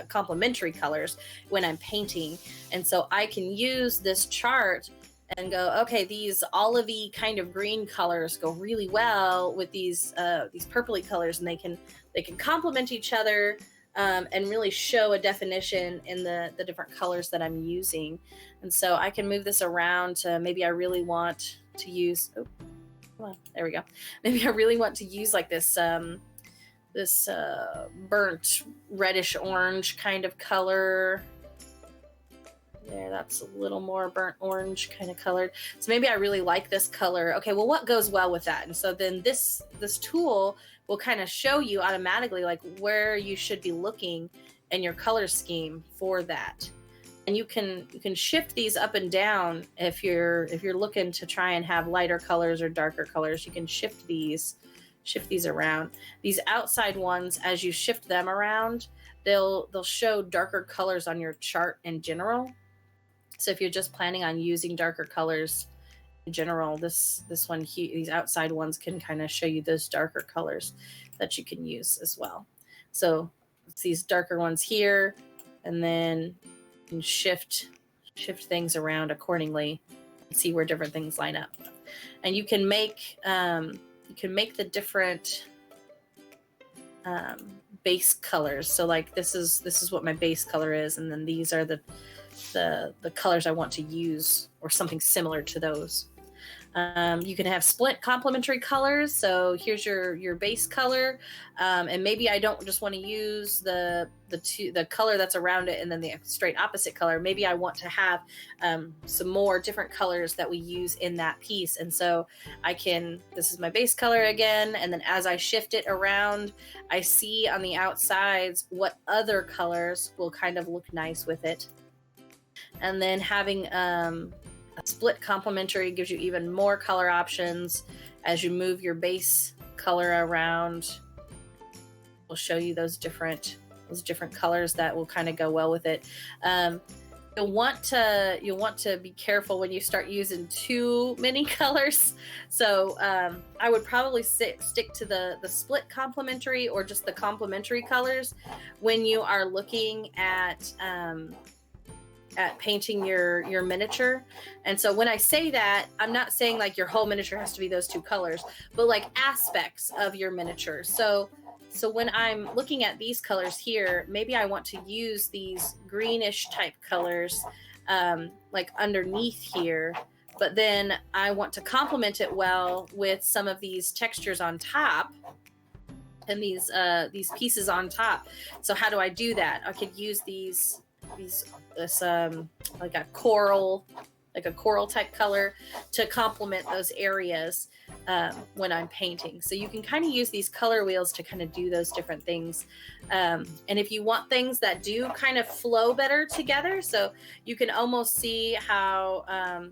complementary colors when I'm painting. And so I can use this chart and go, okay, these olivey kind of green colors go really well with these purpley colors, and they can complement each other and really show a definition in the different colors that I'm using. And so I can move this around to maybe I really want to use, oh, come on, there we go. Maybe I really want to use like this burnt reddish orange kind of color. There, that's a little more burnt orange kind of colored. So maybe I really like this color. Okay, well, what goes well with that? And so then this tool will kind of show you automatically like where you should be looking in your color scheme for that. And you can shift these up and down if you're looking to try and have lighter colors or darker colors. You can shift these around. These outside ones, as you shift them around, they'll show darker colors on your chart in general. So if you're just planning on using darker colors in general, this one here, these outside ones can kind of show you those darker colors that you can use as well. So it's these darker ones here, and then you can shift things around accordingly and see where different things line up. And you can make the different base colors. So like this is what my base color is, and then these are the colors I want to use, or something similar to those. You can have split complementary colors. So here's your base color, and maybe I don't just want to use the color that's around it and then the straight opposite color. Maybe I want to have some more different colors that we use in that piece. And so this is my base color again, and then as I shift it around, I see on the outsides what other colors will kind of look nice with it. And then having a split complementary gives you even more color options. As you move your base color around, we'll show you those different colors that will kind of go well with it. You'll want to be careful when you start using too many colors. So I would probably stick to the split complementary, or just the complementary colors when you are looking at painting your miniature. And so when I say that, I'm not saying like your whole miniature has to be those two colors, but like aspects of your miniature. So when I'm looking at these colors here, maybe I want to use these greenish type colors like underneath here, but then I want to complement it well with some of these textures on top and these pieces on top. So how do I do that? I could use this like a coral type color to complement those areas when I'm painting. So you can kind of use these color wheels to kind of do those different things. And if you want things that do kind of flow better together, so you can almost see how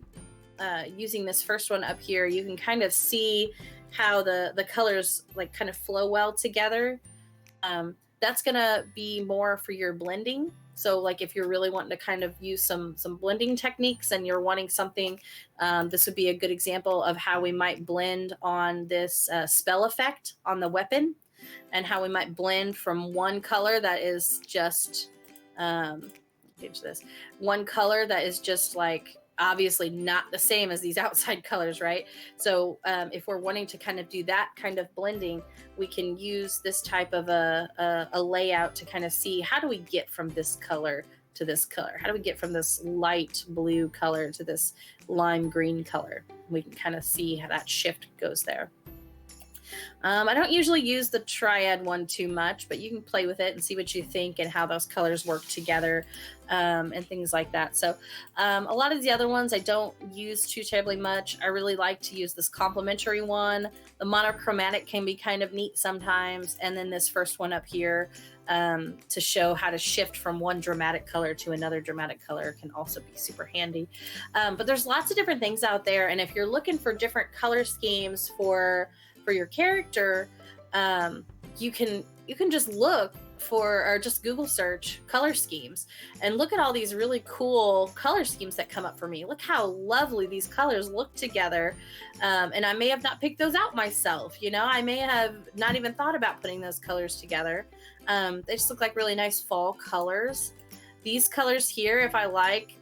using this first one up here, you can kind of see how the colors like kind of flow well together. That's gonna be more for your blending. So like if you're really wanting to kind of use some blending techniques and you're wanting something, this would be a good example of how we might blend on this spell effect on the weapon, and how we might blend from one color that is just, one color that is just like obviously not the same as these outside colors, right? So if we're wanting to kind of do that kind of blending, we can use this type of a layout to kind of see, how do we get from this color to this color? How do we get from this light blue color to this lime green color? We can kind of see how that shift goes there. I don't usually use the triad one too much, but you can play with it and see what you think and how those colors work together, and things like that. So a lot of the other ones I don't use too terribly much. I really like to use this complementary one. The monochromatic can be kind of neat sometimes. And then this first one up here to show how to shift from one dramatic color to another dramatic color can also be super handy. But there's lots of different things out there. And if you're looking for different color schemes for your character, you can just look for, or just Google search color schemes and look at all these really cool color schemes that come up for me. Look how lovely these colors look together. And I may have not picked those out myself. You know, I may have not even thought about putting those colors together. They just look like really nice fall colors. These colors here, if I like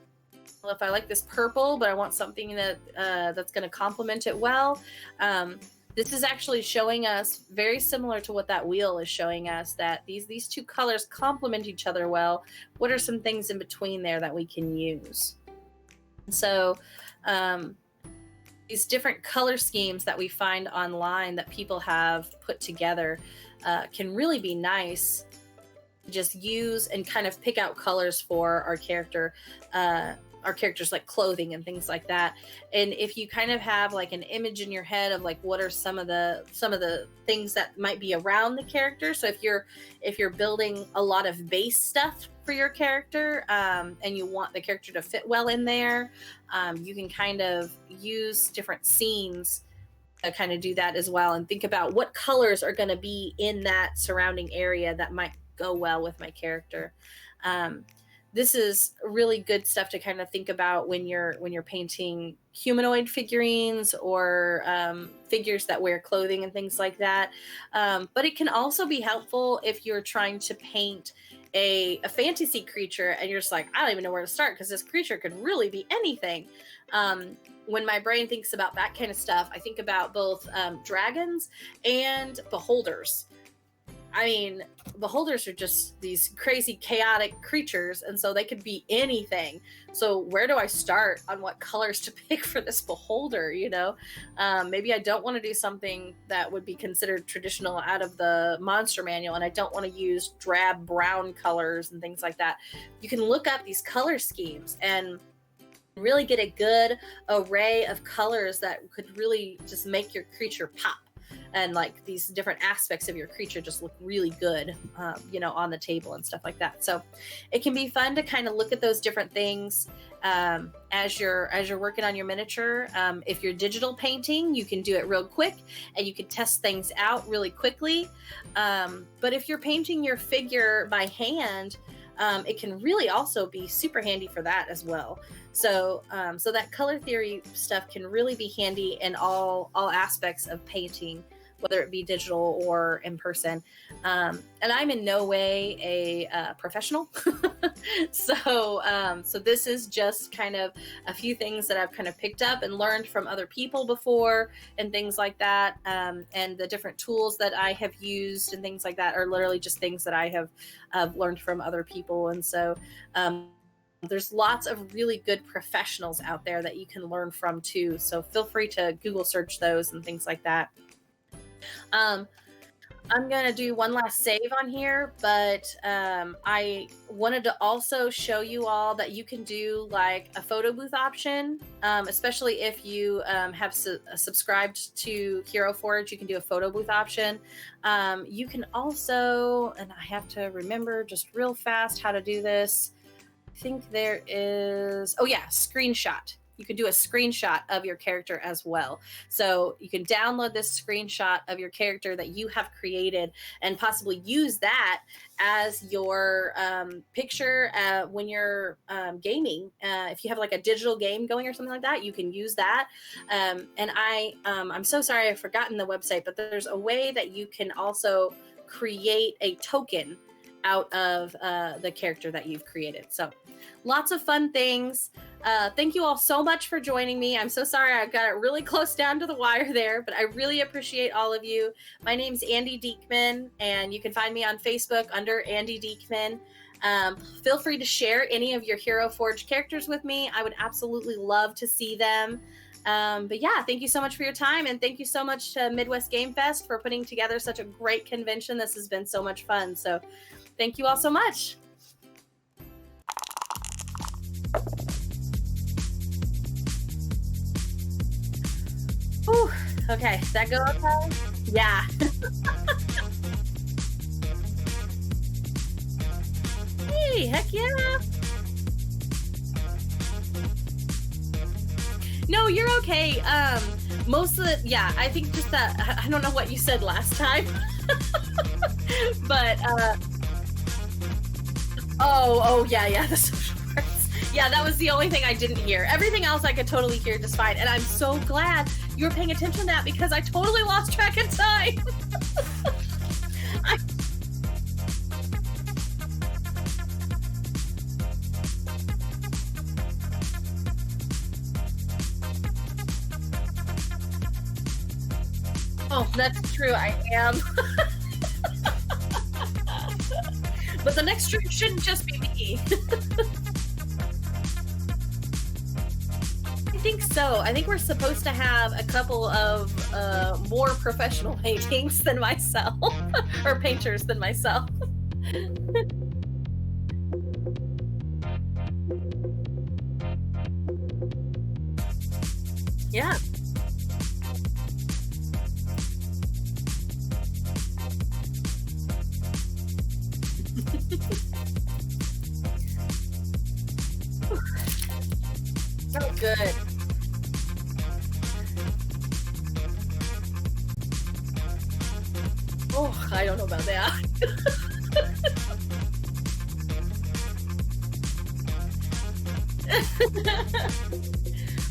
this purple, but I want something that that's going to complement it well, this is actually showing us, very similar to what that wheel is showing us, that these two colors complement each other well. What are some things in between there that we can use? So these different color schemes that we find online that people have put together can really be nice to just use and kind of pick out colors for our character. Our characters, like clothing and things like that. And if you kind of have like an image in your head of like what are some of the things that might be around the character. So if you're building a lot of base stuff for your character, and you want the character to fit well in there, you can kind of use different scenes to kind of do that as well, and think about what colors are going to be in that surrounding area that might go well with my character. this is really good stuff to kind of think about when you're painting humanoid figurines or figures that wear clothing and things like that. But it can also be helpful if you're trying to paint a fantasy creature and you're just like, I don't even know where to start because this creature could really be anything. When my brain thinks about that kind of stuff, I think about both dragons and beholders. I mean, beholders are just these crazy, chaotic creatures, and so they could be anything. So where do I start on what colors to pick for this beholder, you know? Maybe I don't want to do something that would be considered traditional out of the monster manual, and I don't want to use drab brown colors and things like that. You can look up these color schemes and really get a good array of colors that could really just make your creature pop. And like these different aspects of your creature just look really good, on the table and stuff like that. So it can be fun to kind of look at those different things as you're working on your miniature. If you're digital painting, you can do it real quick and you can test things out really quickly. But if you're painting your figure by hand, it can really also be super handy for that as well. So that color theory stuff can really be handy in all aspects of painting, whether it be digital or in person. And I'm in no way a professional. So this is just kind of a few things that I've kind of picked up and learned from other people before and things like that. And the different tools that I have used and things like that are literally just things that I have learned from other people. And so, there's lots of really good professionals out there that you can learn from too. So feel free to Google search those and things like that. I'm going to do one last save on here, but I wanted to also show you all that you can do like a photo booth option, especially if you have subscribed to HeroForge. You can do a photo booth option. You can also, and I have to remember just real fast how to do this. I think there is, screenshot. You can do a screenshot of your character as well. So you can download this screenshot of your character that you have created and possibly use that as your picture when you're gaming. If you have like a digital game going or something like that, you can use that. And I'm so sorry I've forgotten the website, but there's a way that you can also create a token out of the character that you've created. So lots of fun things. Thank you all so much for joining me. I'm so sorry I got it really close down to the wire there, but I really appreciate all of you. My name's Andi Dieckman, and you can find me on Facebook under Andi Dieckman. Feel free to share any of your HeroForge characters with me. I would absolutely love to see them. But yeah, thank you so much for your time, and thank you so much to Midwest GameFest for putting together such a great convention. This has been so much fun. So thank you all so much. Whew. Okay, does that go okay? Yeah. Hey, heck yeah. No, you're okay. Most of the, I think just that, I don't know what you said last time. But, yeah, the social parts. Yeah, that was the only thing I didn't hear. Everything else I could totally hear just fine. And I'm so glad you were paying attention to that because I totally lost track of time. Oh, that's true. I am. But the next stream shouldn't just be me. I think so. I think we're supposed to have a couple of more professional paintings than myself, or painters than myself. Yeah. So good. Oh, I don't know about that.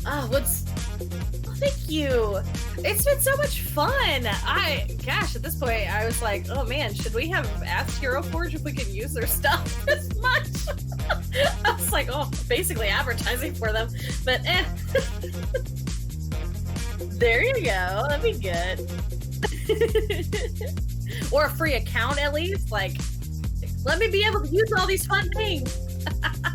Oh, thank you. It's been so much fun. Gosh, at this point, I was like, oh man, should we have asked HeroForge if we could use their stuff this much? I was like, oh, basically advertising for them, but there you go. That'd be good. Or a free account at least. Like, let me be able to use all these fun things.